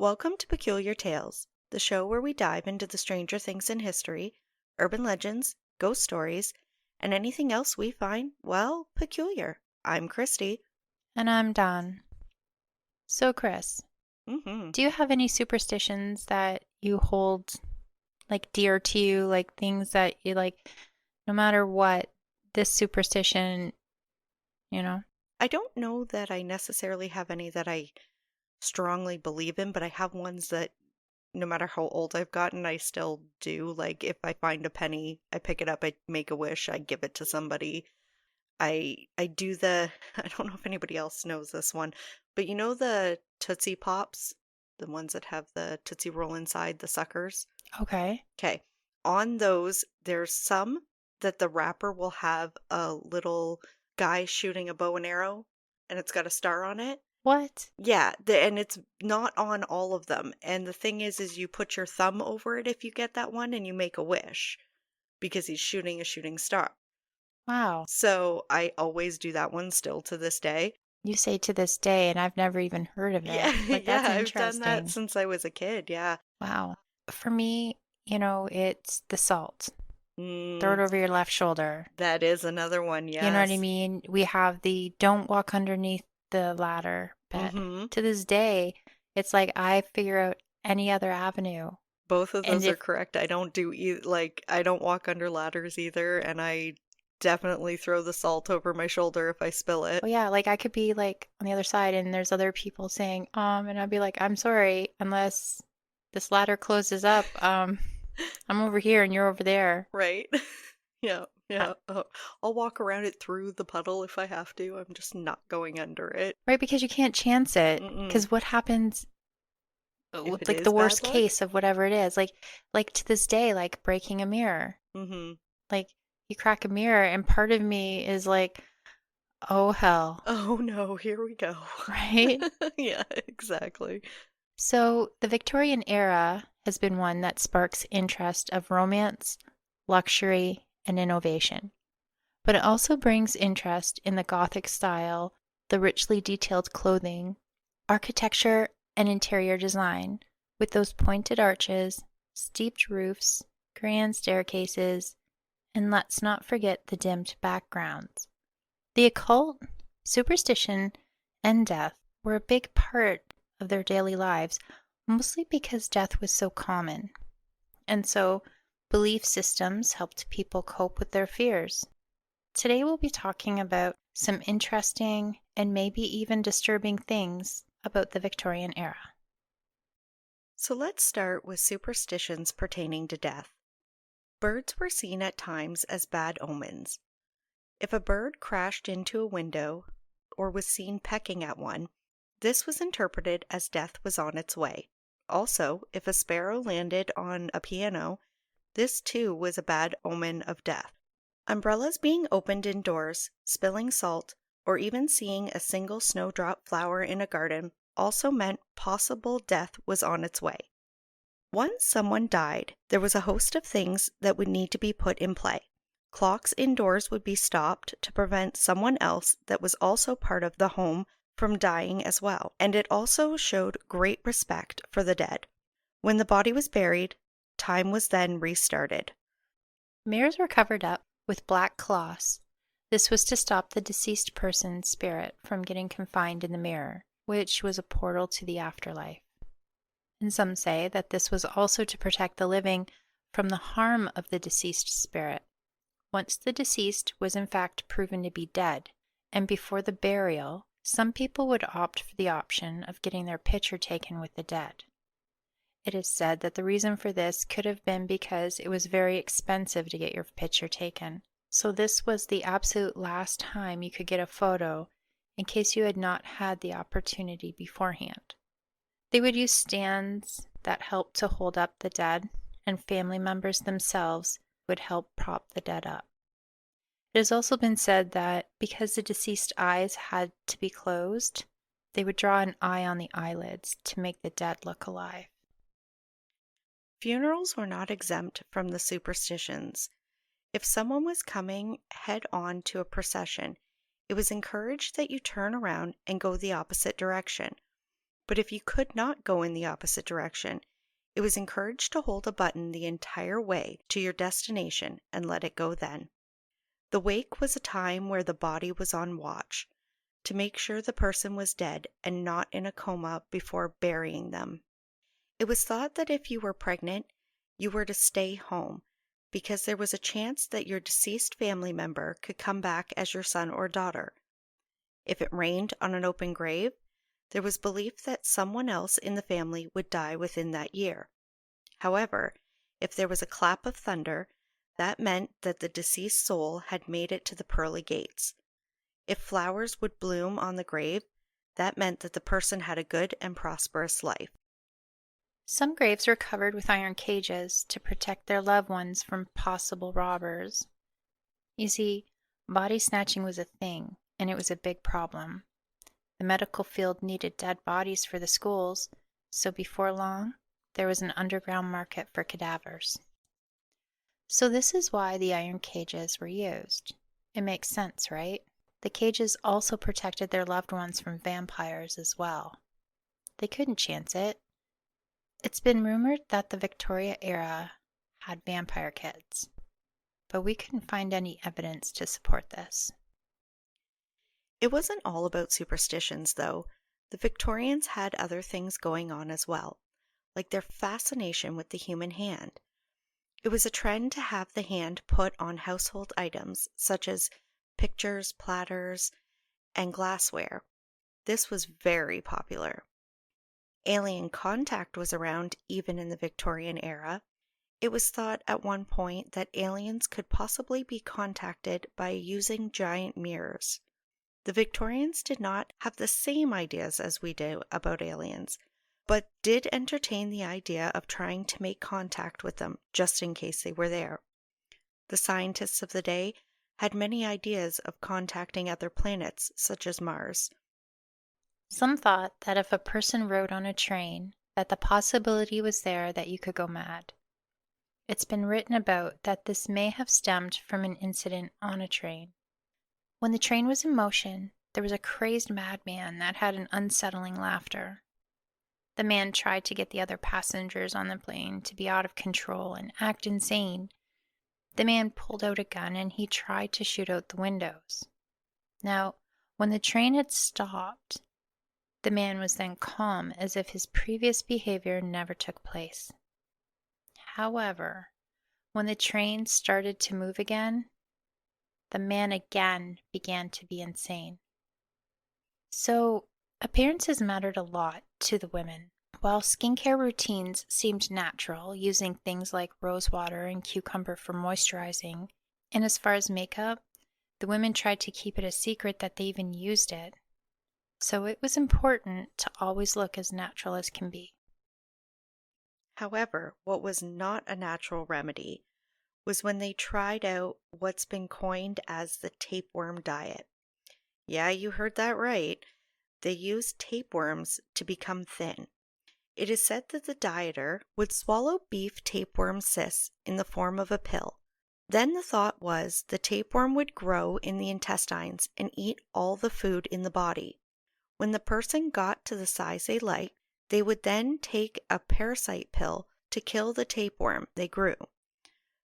Welcome to Peculiar Tales, the show where we dive into the stranger things in history, urban legends, ghost stories, and anything else we find, well, peculiar. I'm Christy. And I'm Don. So, Chris, Mm-hmm. do you have any superstitions that you hold like dear to you, like things that you like, no matter what, this superstition, you know? I don't know that I necessarily have any that I strongly believe in, but I have ones that no matter how old I've gotten, I still do. Like if I find a penny, I pick it up, I make a wish, I give it to somebody. I do the I don't know if anybody else knows this one, but you know the Tootsie Pops, the ones that have the Tootsie Roll inside, the suckers? Okay. Okay. On those, there's some that the wrapper will have a little guy shooting a bow and arrow and it's got a star on it. What? Yeah, and it's not on all of them. And the thing is you put your thumb over it if you get that one and you make a wish because he's shooting a shooting star. Wow. So I always do that one still to this day. You say to this day, and I've never even heard of Yeah, it. Like, yeah, that's I've done that interesting. since I was a kid. Yeah. Wow. For me, it's the salt. Throw it Mm, over your left shoulder. that is another one. You know what I Yes. mean? We have the don't walk underneath the ladder bit. Mm-hmm. To this day, it's like I figure out any other avenue. Both of And those are if, correct. I don't do I don't walk under ladders either, and I definitely throw the salt over my shoulder if I spill it. well, yeah, like I could be like on the other side and there's other people saying, and I'd be like, I'm sorry, unless this ladder closes up, I'm over here and you're over there. Right? Yeah, Uh, yeah. I'll walk around it through the puddle if I have to. I'm just not going under it. right? Because you can't chance it. Mm-mm. Because what happens, If it like the is bad worst luck? case of whatever it is, like to this day, like breaking a mirror. Mm-hmm. Like you crack a mirror, and part of me is like, oh hell, Oh no, here we go. right? Yeah, exactly. So the Victorian era has been one that sparks interest of romance, luxury, and innovation. But it also brings interest in the Gothic style, the richly detailed clothing, architecture, and interior design, with those pointed arches, steeped roofs, grand staircases, and let's not forget the dimmed backgrounds. The occult, superstition, and death were a big part of their daily lives, mostly because death was so common. And so belief systems helped people cope with their fears. Today we'll be talking about some interesting and maybe even disturbing things about the Victorian era. So let's start with superstitions pertaining to death. Birds were seen at times as bad omens. If a bird crashed into a window or was seen pecking at one, this was interpreted as death was on its way. Also, if a sparrow landed on a piano, this too was a bad omen of death. Umbrellas being opened indoors, spilling salt, or even seeing a single snowdrop flower in a garden also meant possible death was on its way. Once someone died, there was a host of things that would need to be put in play. Clocks indoors would be stopped to prevent someone else that was also part of the home from dying as well, and it also showed great respect for the dead. When the body was buried, time was then restarted. Mirrors were covered up with black cloths. This was to stop the deceased person's spirit from getting confined in the mirror, which was a portal to the afterlife. And some say that this was also to protect the living from the harm of the deceased spirit. Once the deceased was in fact proven to be dead, and before the burial, some people would opt for the option of getting their picture taken with the dead. It is said that the reason for this could have been because it was very expensive to get your picture taken. So this was the absolute last time you could get a photo in case you had not had the opportunity beforehand. They would use stands that helped to hold up the dead, and family members themselves would help prop the dead up. It has also been said that because the deceased eyes had to be closed, they would draw an eye on the eyelids to make the dead look alive. Funerals were not exempt from the superstitions. If someone was coming head on to a procession, it was encouraged that you turn around and go the opposite direction. But if you could not go in the opposite direction, it was encouraged to hold a button the entire way to your destination and let it go then. The wake was a time where the body was on watch to make sure the person was dead and not in a coma before burying them. It was thought that if you were pregnant, you were to stay home because there was a chance that your deceased family member could come back as your son or daughter. If it rained on an open grave, there was belief that someone else in the family would die within that year. However, if there was a clap of thunder, that meant that the deceased soul had made it to the pearly gates. If flowers would bloom on the grave, that meant that the person had a good and prosperous life. Some graves were covered with iron cages to protect their loved ones from possible robbers. You see, body snatching was a thing, and it was a big problem. The medical field needed dead bodies for the schools, so before long, there was an underground market for cadavers. So this is why the iron cages were used. It makes sense, right? The cages also protected their loved ones from vampires as well. They couldn't chance it. It's been rumored that the Victoria era had vampire kids, but we couldn't find any evidence to support this. It wasn't all about superstitions, though. The Victorians had other things going on as well, like their fascination with the human hand. It was a trend to have the hand put on household items such as pictures, platters, and glassware. This was very popular. Alien contact was around even in the Victorian era. It was thought at one point that aliens could possibly be contacted by using giant mirrors. The Victorians did not have the same ideas as we do about aliens, but did entertain the idea of trying to make contact with them just in case they were there. The scientists of the day had many ideas of contacting other planets, such as Mars. Some thought that if a person rode on a train, that the possibility was there that you could go mad. It's been written about that this may have stemmed from an incident on a train. When the train was in motion, there was a crazed madman that had an unsettling laughter. The man tried to get the other passengers on the plane to be out of control and act insane. The man pulled out a gun and he tried to shoot out the windows. Now, when the train had stopped, the man was then calm as if his previous behavior never took place. However, when the train started to move again, the man again began to be insane. So, appearances mattered a lot to the women. While skincare routines seemed natural, using things like rose water and cucumber for moisturizing, and as far as makeup, the women tried to keep it a secret that they even used it. So it was important to always look as natural as can be. However, what was not a natural remedy was when they tried out what's been coined as the tapeworm diet. Yeah, you heard that right. They used tapeworms to become thin. It is said that the dieter would swallow beef tapeworm cysts in the form of a pill. Then the thought was the tapeworm would grow in the intestines and eat all the food in the body. When the person got to the size they liked, they would then take a parasite pill to kill the tapeworm they grew.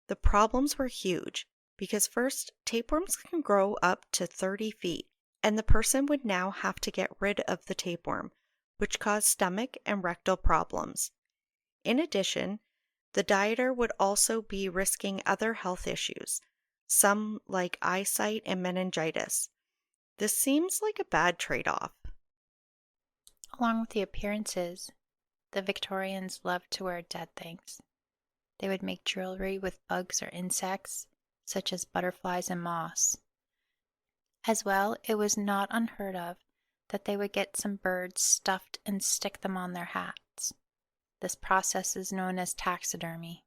The problems were huge because first, tapeworms can grow up to 30 feet, and the person would now have to get rid of the tapeworm, which caused stomach and rectal problems. In addition, the dieter would also be risking other health issues, some like eyesight and meningitis. This seems like a bad trade-off. Along with the appearances, the Victorians loved to wear dead things. They would make jewelry with bugs or insects, such as butterflies and moths. As well, it was not unheard of that they would get some birds stuffed and stick them on their hats. This process is known as taxidermy.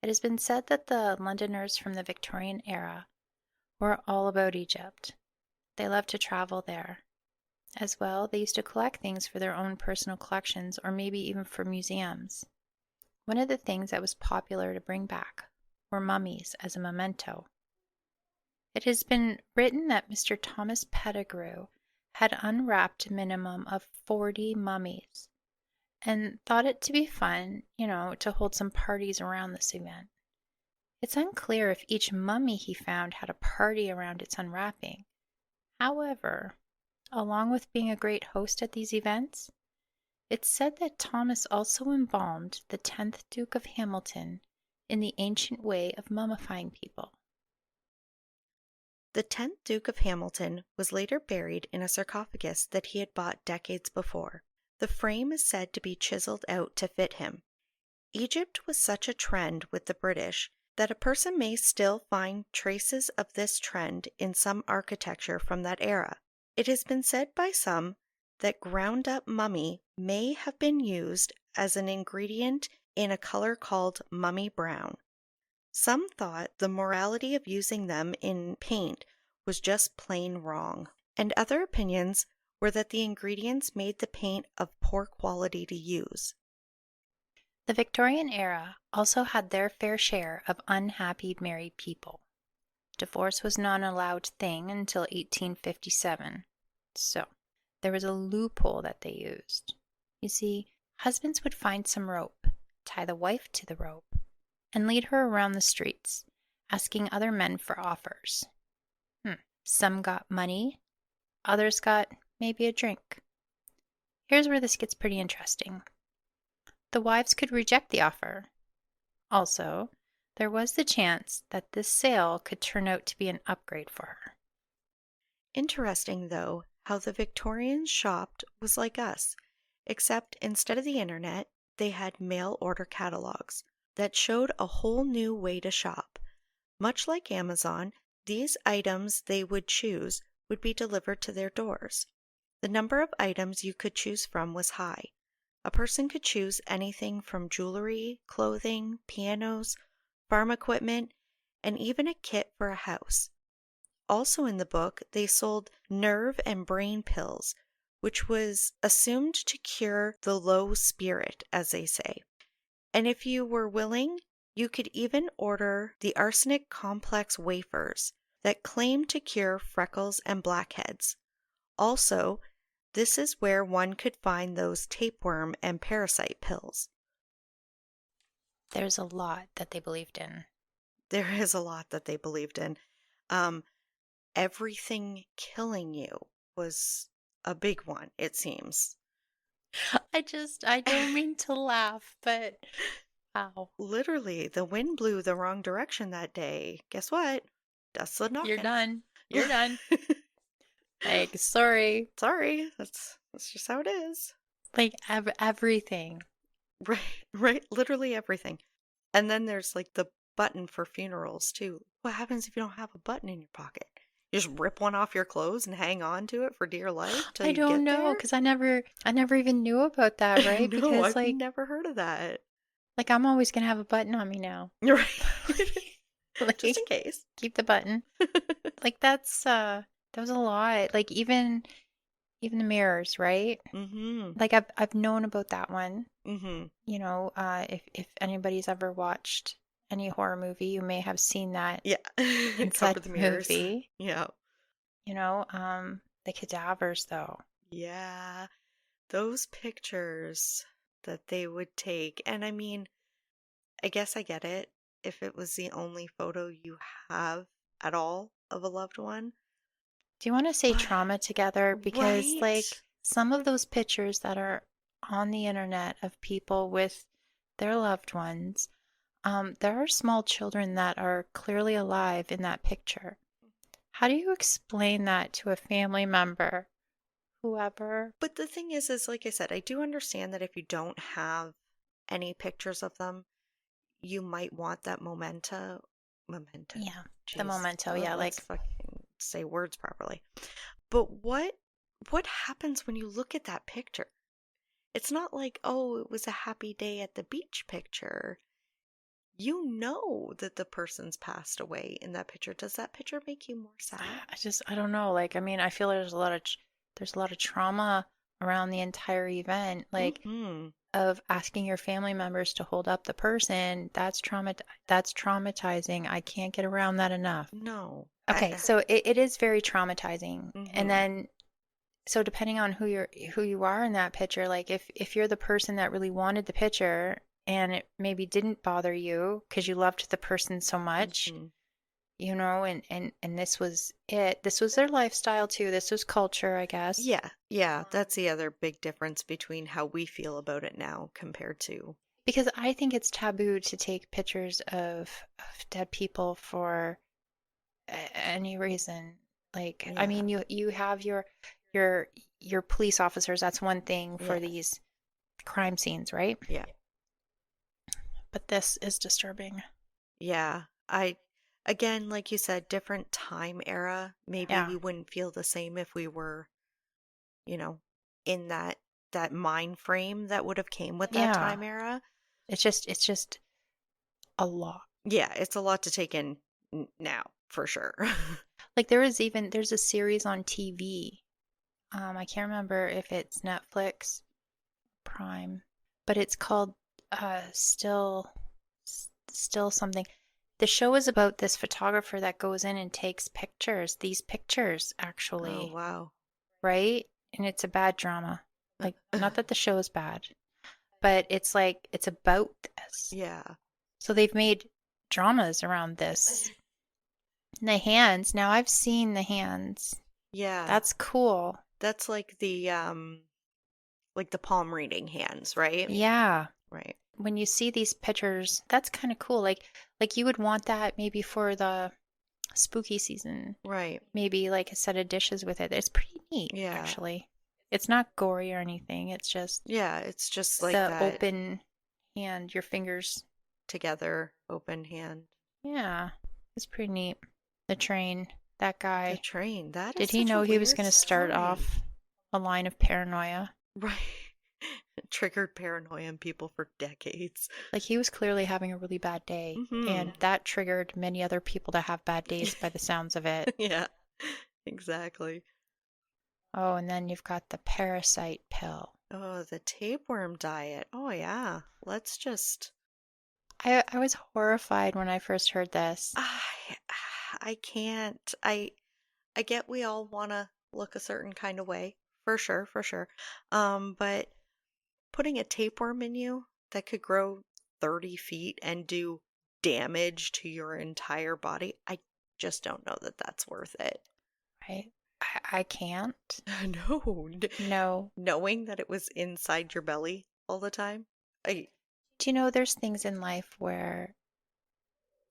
It has been said that the Londoners from the Victorian era were all about Egypt. They loved to travel there. As well, they used to collect things for their own personal collections or maybe even for museums. One of the things that was popular to bring back were mummies as a memento. It has been written that Mr. Thomas Pettigrew had unwrapped a minimum of 40 mummies and thought it to be fun, to hold some parties around this event. It's unclear if each mummy he found had a party around its unwrapping. However, along with being a great host at these events, it's said that Thomas also embalmed the 10th Duke of Hamilton in the ancient way of mummifying people. The 10th Duke of Hamilton was later buried in a sarcophagus that he had bought decades before. The frame is said to be chiseled out to fit him. Egypt was such a trend with the British that a person may still find traces of this trend in some architecture from that era. It has been said by some that ground-up mummy may have been used as an ingredient in a color called mummy brown. Some thought the morality of using them in paint was just plain wrong, and other opinions were that the ingredients made the paint of poor quality to use. The Victorian era also had their fair share of unhappy married people. Divorce was not an allowed thing until 1857. So, there was a loophole that they used. You see, husbands would find some rope, tie the wife to the rope, and lead her around the streets, asking other men for offers. Some got money, others got maybe a drink. Here's where this gets pretty interesting. The wives could reject the offer. Also, there was the chance that this sale could turn out to be an upgrade for her. Interesting, though, how the Victorians shopped was like us, except instead of the internet, they had mail order catalogs that showed a whole new way to shop. Much like Amazon, these items they would choose would be delivered to their doors. The number of items you could choose from was high. A person could choose anything from jewelry, clothing, pianos, farm equipment, and even a kit for a house. Also in the book, they sold nerve and brain pills, which was assumed to cure the low spirit, as they say. And if you were willing, you could even order the arsenic complex wafers that claimed to cure freckles and blackheads. Also, this is where one could find those tapeworm and parasite pills. There's a lot that they believed in. There is a lot that they believed in. Everything killing you was a big one, it seems. I don't mean to laugh, but wow. Literally, the wind blew the wrong direction that day. Guess what? Dust the knocking. You're done. You're done. Like, sorry. Sorry, that's just how it is. Like, everything. Right, literally everything. And then there's like the button for funerals too. What happens if you don't have a button in your pocket? You just rip one off your clothes and hang on to it for dear life till you get there? I don't know, because I never even knew about that, right? No, because I've never heard of that. like I'm always gonna have a button on me now. You're right. Like, just in case. Keep the button. Like that was a lot. Like even the mirrors, right? Mm-hmm. Like I've known about that one. Mm-hmm. If anybody's ever watched any horror movie, you may have seen that. Yeah. Inside the mirrors. movie. Yeah. The cadavers though. Yeah. Those pictures that they would take. And I mean, I guess I get it if it was the only photo you have at all of a loved one. Do you want to say trauma together? Because Right. like some of those pictures that are on the internet of people with their loved ones, there are small children that are clearly alive in that picture. How do you explain that to a family member? Whoever. But the thing is like I said, I do understand that if you don't have any pictures of them, you might want that memento. Yeah, Jeez. the memento. Yeah, let's fucking say words properly. But what happens when you look at that picture? It's not like, oh, it was a happy day at the beach picture. You know that the person's passed away in that picture. Does that picture make you more sad? I don't know. Like, I mean, I feel like there's a lot of trauma around the entire event. Like, of asking your family members to hold up the person. That's traumatizing. I can't get around that enough. No. Okay, so it is very traumatizing. And then So depending on who you are in that picture, like if you're the person that really wanted the picture and it maybe didn't bother you because you loved the person so much, Hmm. and this was it. This was their lifestyle too. This was culture, I guess. Yeah, yeah, that's the other big difference between how we feel about it now compared to. Because I think it's taboo to take pictures of dead people for any reason. Like, I Yeah, mean, you have your your police officers, that's one thing yeah, for these crime scenes, right? yeah, But this is disturbing. yeah. Again, like you said, different time era. Maybe Yeah. we wouldn't feel the same if we were, you know, in that mind frame that would have came with that Yeah. time era. It's just a lot. Yeah, it's a lot to take in now, for sure. Like there's a series on TV. I can't remember if it's Netflix, Prime, but it's called still something. The show is about this photographer that goes in and takes pictures, these pictures Oh, actually, wow. right? And it's a bad drama. Like, not that the show is bad, but it's like it's about this. Yeah. So they've made dramas around this. And the hands, now I've seen the hands. Yeah. That's cool. That's like the palm reading hands, right? Yeah. Right. When you see these pictures, that's kind of cool. Like you would want that maybe for the spooky season. Right. Maybe like a set of dishes with it. It's pretty neat, Yeah. actually. It's not gory or anything. It's just Yeah, it's just like the that open hand, your fingers. together open hand. Yeah, it's pretty neat. The train, that The guy. train. That is Did he such a know he was weird going to start story. off a line of paranoia? Right. Triggered paranoia in people for decades. Like he was clearly having a really bad day, Mm-hmm. and that triggered many other people to have bad days by the sounds of it. Yeah, exactly. Oh, and then you've got the parasite pill. Oh, the tapeworm diet. Oh, yeah. Let's just. I was horrified when I first heard this. I, I can't. I get we all want to look a certain kind of way, for sure, for sure. But putting a tapeworm in you that could grow 30 feet and do damage to your entire body, I just don't know that that's worth it. Right? I can't. No, No. knowing that it was inside your belly all the time. I, Do you know there's things in life where,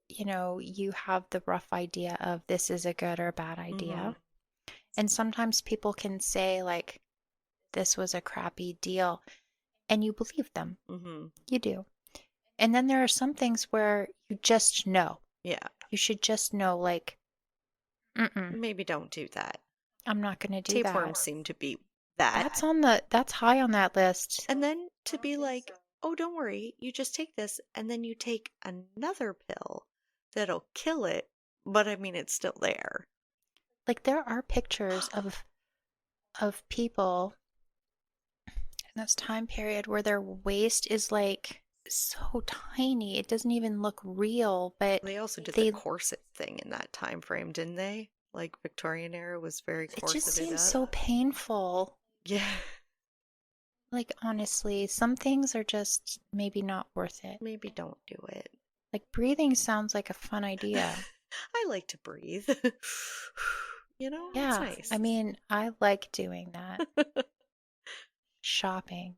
you have the rough idea of this is a good or bad mm-hmm, idea? And sometimes people can say, like, this was a crappy deal, and you believe them. mm-hmm. You do. And then there are some things where you just know. Yeah, You should just know, like, mm-mm, maybe don't do that. I'm not going to do that. Tapeworms seem to be that. That's high on that list. And then to be like, oh, don't worry, you just take this and then you take another pill that'll kill it. But I mean, it's still there. Like there are pictures of people in this time period where their waist is like so tiny. It doesn't even look real, but They also did the they corset thing in that time frame, didn't they? Like Victorian era was very it just corseted seems up. so painful. Yeah, Like honestly, some things are just maybe not worth it. maybe don't do it. Like breathing sounds like a fun idea. I like to breathe. It's Yeah, nice. I mean, I like doing that. Shopping.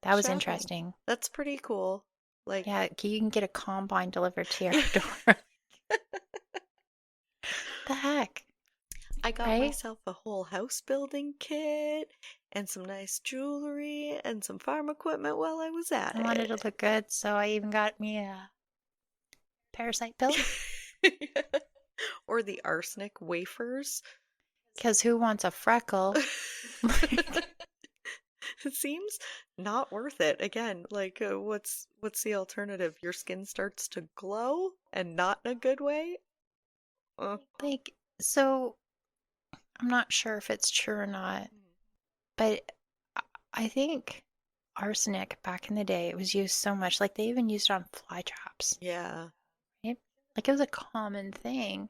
That was Shopping. interesting. That's pretty cool. Like, Yeah, you can get a combine delivered to your door. The heck, I got right? myself a whole house building kit and some nice jewelry and some farm equipment while I was at I wanted to it. look good, so I even got me a parasite pill. Or the arsenic wafers. Because who wants a freckle? It seems not worth it. Again, like what's the alternative? Your skin starts to glow and not in a good way? Uh, Like, so I'm not sure if it's true or not, but I think arsenic back in the day, it was used so much. Like, they even used it on fly traps, yeah. right? Like, it was a common thing.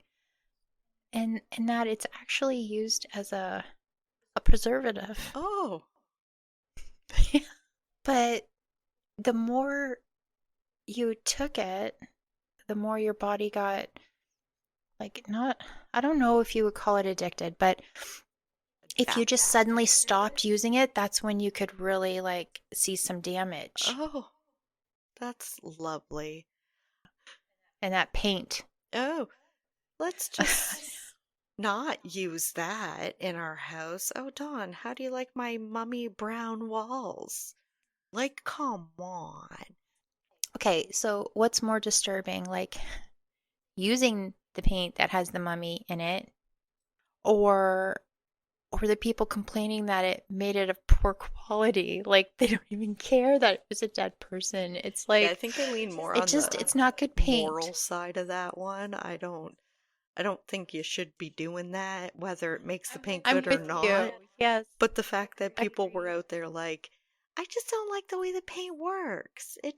And that it's actually used as a preservative. Oh. But the more you took it, the more your body got like not, I don't know if you would call it addicted, but if you just suddenly stopped using it, that's when you could really like see some damage. Oh, that's lovely. And that paint. Oh, let's just not use that in our house. Oh, Dawn, how do you like my mummy brown walls? Like, come on. Okay, so what's more disturbing, like using the paint that has the mummy in it, or the people complaining that it made it of poor quality? Like they don't even care that it was a dead person. It's Yeah, I like think they lean more it on just the it's not good paint. moral side of that one. I don't think you should be doing that, whether it makes the paint I'm good or with you. not. Yes. But the fact that people were Agreed. out there like, I just don't like the way the paint works. It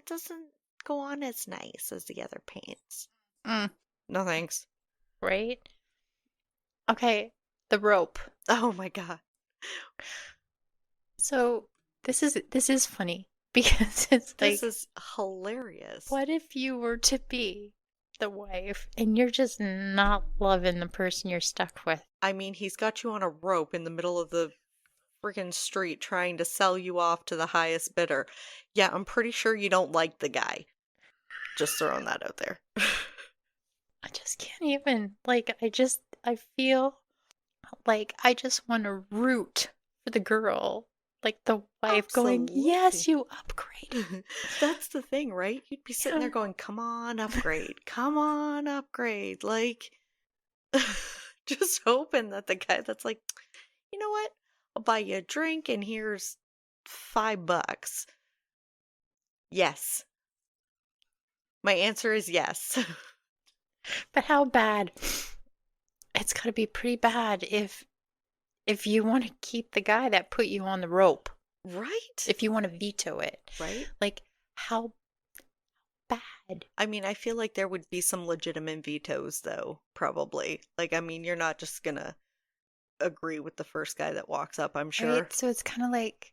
doesn't go on as nice as the other paints. Mm, No thanks. right? Okay, the rope. Oh my God. So this is funny because it's This like, is hilarious. what if you were to be the wife and you're just not loving the person you're stuck with? I mean, he's got you on a rope in the middle of the friggin' street trying to sell you off to the highest bidder. Yeah, I'm pretty sure you don't like the guy. Just throwing that out there. I just can't even. Like, I feel like I just want to root for the girl. Like the wife going, yes, Absolutely. you upgrade. That's the thing, right? You'd be sitting there Yeah. going, come on, upgrade. Come on, upgrade. Like, just hoping that the guy that's like, you know what? I'll buy you a drink and here's $5. Yes. My answer is yes. But how bad? It's got to be pretty bad if you want to keep the guy that put you on the rope. Right? If you want to veto it. Right? Like, how bad? I mean, I feel like there would be some legitimate vetoes, though, probably. Like, I mean, you're not just gonna agree with the first guy that walks up, I'm sure. Right? So it's kind of like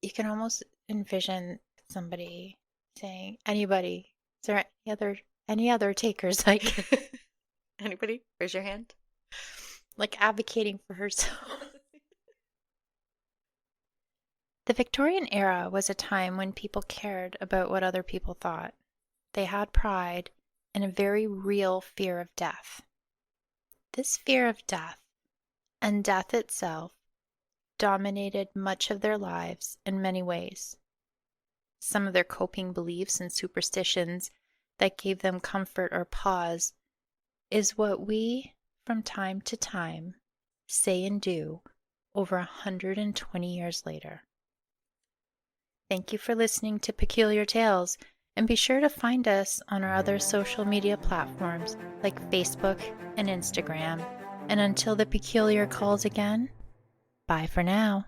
you can almost envision somebody saying, anybody, is there any other takers? Like, Anybody? Raise your hand. like advocating for herself. The Victorian era was a time when people cared about what other people thought. They had pride and a very real fear of death. This fear of death, and death itself, dominated much of their lives in many ways. Some of their coping beliefs and superstitions that gave them comfort or pause is what we, from time to time, say and do over 120 years later. Thank you for listening to Peculiar Tales, and be sure to find us on our other social media platforms like Facebook and Instagram. And until the peculiar calls again, bye for now.